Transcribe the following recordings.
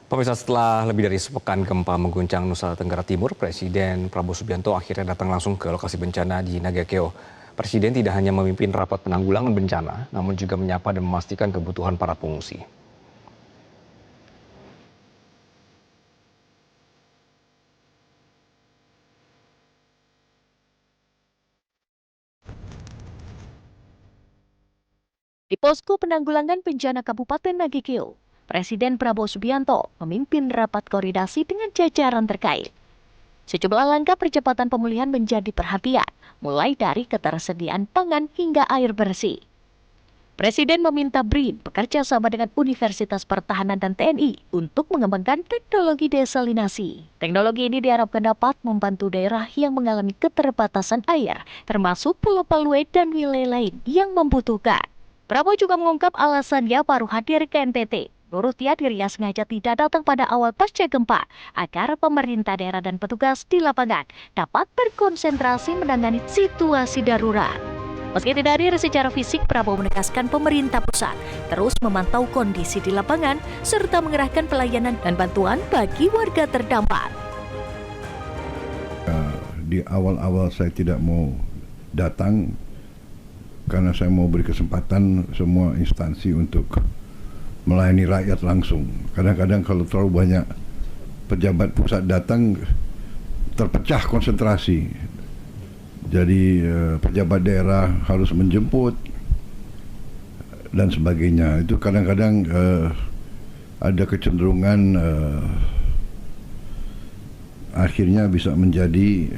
Pemirsa, setelah lebih dari sepekan gempa mengguncang Nusa Tenggara Timur, Presiden Prabowo Subianto akhirnya datang langsung ke lokasi bencana di Nagakeo. Presiden tidak hanya memimpin rapat penanggulangan bencana, namun juga menyapa dan memastikan kebutuhan para pengungsi. Di posko penanggulangan bencana Kabupaten Nagakeo, Presiden Prabowo Subianto memimpin rapat koordinasi dengan jajaran terkait. Sejumlah langkah percepatan pemulihan menjadi perhatian, mulai dari ketersediaan pangan hingga air bersih. Presiden meminta BRIN bekerja sama dengan Universitas Pertahanan dan TNI untuk mengembangkan teknologi desalinasi. Teknologi ini diharapkan dapat membantu daerah yang mengalami keterbatasan air, termasuk Pulau Palue dan wilayah lain yang membutuhkan. Prabowo juga mengungkap alasannya baru hadir ke NTT. Menurutnya dirinya sengaja tidak datang pada awal pasca gempa agar pemerintah daerah dan petugas di lapangan dapat berkonsentrasi menangani situasi darurat. Meski tidak hadir secara fisik, Prabowo menegaskan pemerintah pusat terus memantau kondisi di lapangan serta mengerahkan pelayanan dan bantuan bagi warga terdampak. Di awal-awal saya tidak mau datang karena saya mau beri kesempatan semua instansi untuk melayani rakyat langsung. Kadang-kadang kalau terlalu banyak pejabat pusat datang, terpecah konsentrasi. Jadi pejabat daerah harus menjemput dan sebagainya. Itu kadang-kadang ada kecenderungan akhirnya bisa menjadi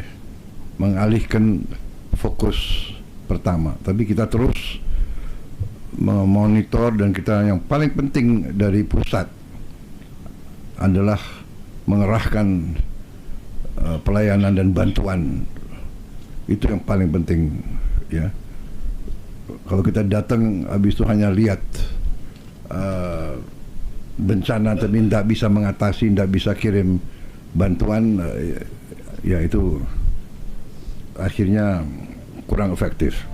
mengalihkan fokus pertama. Tapi kita terus memonitor, dan kita yang paling penting dari pusat adalah mengerahkan pelayanan dan bantuan. Itu yang paling penting, ya. Kalau kita datang habis itu hanya lihat bencana tapi tidak bisa mengatasi, tidak bisa kirim bantuan, ya itu akhirnya kurang efektif.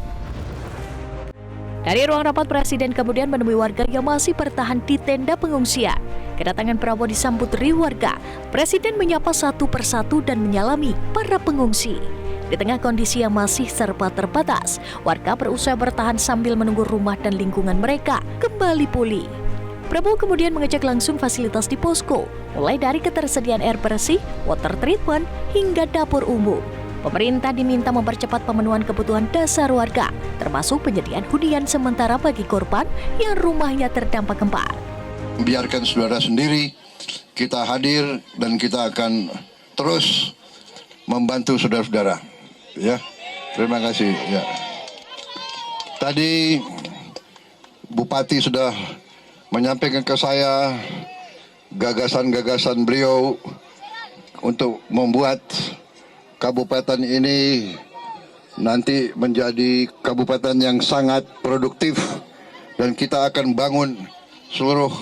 Dari ruang rapat, Presiden kemudian menemui warga yang masih bertahan di tenda pengungsian. Kedatangan Prabowo disambut riuh warga. Presiden menyapa satu persatu dan menyalami para pengungsi. Di tengah kondisi yang masih serba terbatas, warga berusaha bertahan sambil menunggu rumah dan lingkungan mereka kembali pulih. Prabowo kemudian mengecek langsung fasilitas di posko, mulai dari ketersediaan air bersih, water treatment, hingga dapur umum. Pemerintah diminta mempercepat pemenuhan kebutuhan dasar warga, termasuk penyediaan hunian sementara bagi korban yang rumahnya terdampak gempa. Biarkan saudara sendiri, kita hadir dan kita akan terus membantu saudara-saudara. Ya, terima kasih. Ya. Tadi Bupati sudah menyampaikan ke saya gagasan-gagasan beliau untuk membuat kabupaten ini nanti menjadi kabupaten yang sangat produktif, dan kita akan bangun seluruh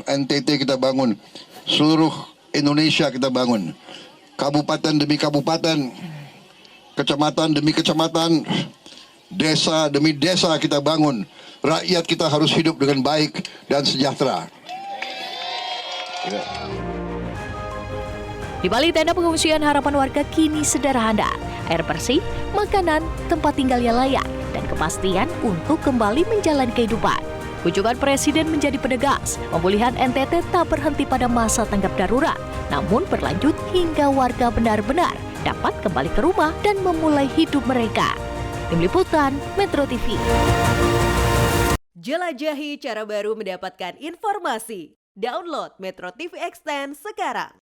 NTT kita bangun, seluruh Indonesia kita bangun, kabupaten demi kabupaten, kecamatan demi kecamatan, desa demi desa kita bangun. Rakyat kita harus hidup dengan baik dan sejahtera. Ya. Di balik tenda pengungsian, harapan warga kini sederhana: air bersih, makanan, tempat tinggal yang layak, dan kepastian untuk kembali menjalani kehidupan. Kunjungan Presiden menjadi penegas, pemulihan NTT tak berhenti pada masa tanggap darurat, namun berlanjut hingga warga benar-benar dapat kembali ke rumah dan memulai hidup mereka. Tim Liputan, Metro TV. Jelajahi cara baru mendapatkan informasi. Download Metro TV Extend sekarang.